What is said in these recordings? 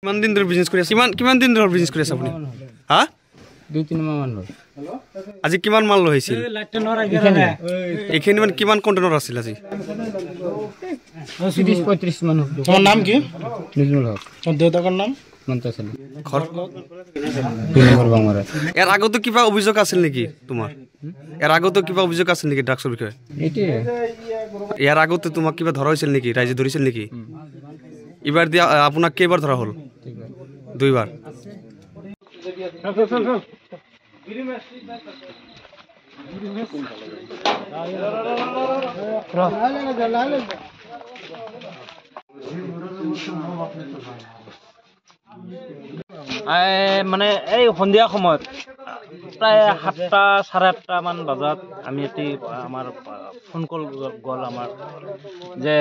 কিমান দিন ধৰি বিজনেছ কৰি আছে? কিমান দিন ধৰি বিজনেছ কৰি আছে আপুনি? হা 2-3 মাহ মান হ'ল। আজি কিমান মাল লৈ আহিছিল? এইখিনি মানে কিমান কণ্টেইনাৰ আছিল আজি? 30-35 মান হ'ব। তোমাৰ নাম কি? নিজমুল হক। তোমাৰ দেউতাকৰ নাম? মন্তাছালি। ঘৰ 2 নম্বৰ বাংমাৰা। ইয়াৰ আগতো কিবা অভিযোগ আছিল নেকি তোমাৰ? ইয়াৰ আগতো কিবা অভিযোগ আছিল নেকি ড্ৰাগছৰ বিষয়ে? এইটোৱে। ইয়াৰ আগতো তোমাক কিবা ধৰা হৈছিল নেকি? ৰাইজে ধৰিছিল নেকি? এইবাৰ দিয়া আপোনাক কেইবাৰ ধৰা হ'ল? 2বাৰ। মানে এই সন্ধিয়া সময়ত প্ৰায় 7টা 8:30 মান বজাত আমি এটি আমাৰ ফোন কল গ'ল আমাৰ যে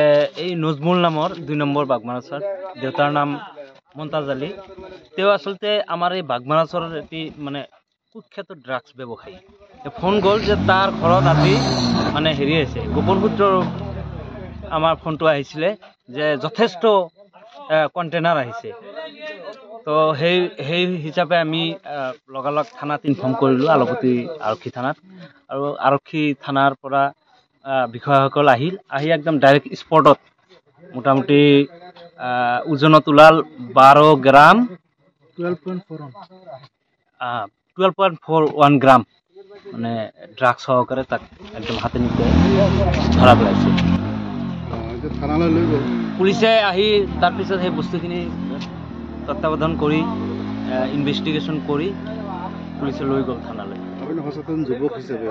এই নজমুল নামৰ 2 নম্বৰ বাগমাৰাছৰ দেউতাৰ নাম মন্তাজ আলী। তেওঁ আচলতে আমাৰ এই বাগমাৰাছৰ এটি মানে কুখ্যাত ড্ৰাগছ ব্যৱসায়ী। ফোন গ'ল যে তাৰ ঘৰত আজি মানে হেৰি আছে, গোপন সূত্ৰৰ আমাৰ ফোনটো আহিছিলে যে যথেষ্ট কণ্টেইনাৰ আহিছে। তো সেই হিচাপে আমি লগালগ থানাত ইনফৰ্ম কৰিলোঁ, আলপতি আৰক্ষী থানাত। আৰু আৰক্ষী থানাৰ পৰা বিষয়াসকল আহি একদম ডাইৰেক্ট স্পটত মোটামুটি ওজনত ওলাল 12 গ্ৰাম 12.41 গ্ৰাম মানে ড্ৰাগছ সহকাৰে তাক একদম হাতে নিতে ধৰা পেলাইছে। পুলিচে আহি তাৰপিছত সেই বস্তুখিনি তত্ত্বাৱধান কৰি ইনভেষ্টিগেশ্যন কৰি পুলিচে লৈ গ'ল থানালৈ। আপুনি সচেতন যুৱক হিচাপে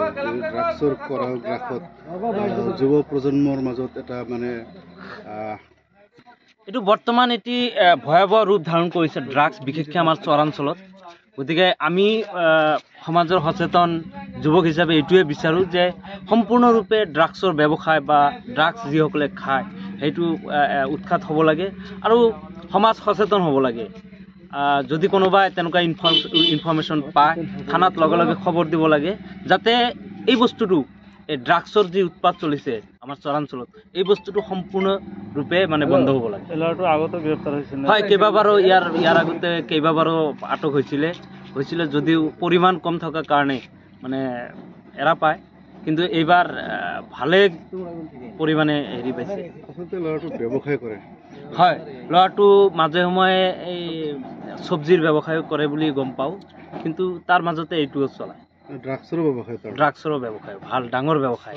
ড্ৰাগছৰ গ্ৰাসত যুৱ প্ৰজন্মৰ মাজত এটা মানে এইটো বৰ্তমান এটি ভয়াৱহ ৰূপ ধাৰণ কৰিছে ড্ৰাগছ, বিশেষকৈ আমাৰ চৰাঞ্চলত। গতিকে আমি সমাজৰ সচেতন যুৱক হিচাপে এইটোৱে বিচাৰোঁ যে সম্পূৰ্ণৰূপে ড্ৰাগছৰ ব্যৱসায় বা ড্ৰাগছ যিসকলে খায় সেইটো উৎখাত হ'ব লাগে আৰু সমাজ সচেতন হ'ব লাগে। যদি কোনোবাই তেনেকুৱা ইনফৰ্মেশ্যন পায় থানাত লগে লগে খবৰ দিব লাগে, যাতে এই বস্তুটো এই ড্ৰাগছৰ যি উৎপাত চলিছে আমাৰ চৰাঞ্চলত এই বস্তুটো সম্পূৰ্ণৰূপে মানে বন্ধ হ'ব লাগে। ল'ৰাটো আগতে গ্ৰেপ্তাৰ হৈছিল, হয়, কেইবাবাৰো ইয়াৰ আগতে কেইবাবাৰো আটক হৈছিলে যদিও পৰিমাণ কম থকাৰ কাৰণে মানে এৰা পায়, কিন্তু এইবাৰ ভালে পৰিমাণে হেৰি পাইছে। ল'ৰাটো ব্যৱসায় কৰে, হয়, ল'ৰাটো মাজে সময়ে এই চব্জিৰ ব্যৱসায় কৰে বুলি গম পাওঁ, কিন্তু তাৰ মাজতে এইটোও চলায়। ড্ৰাগছৰো ব্যৱসায়, ভাল ডাঙৰ ব্যৱসায়।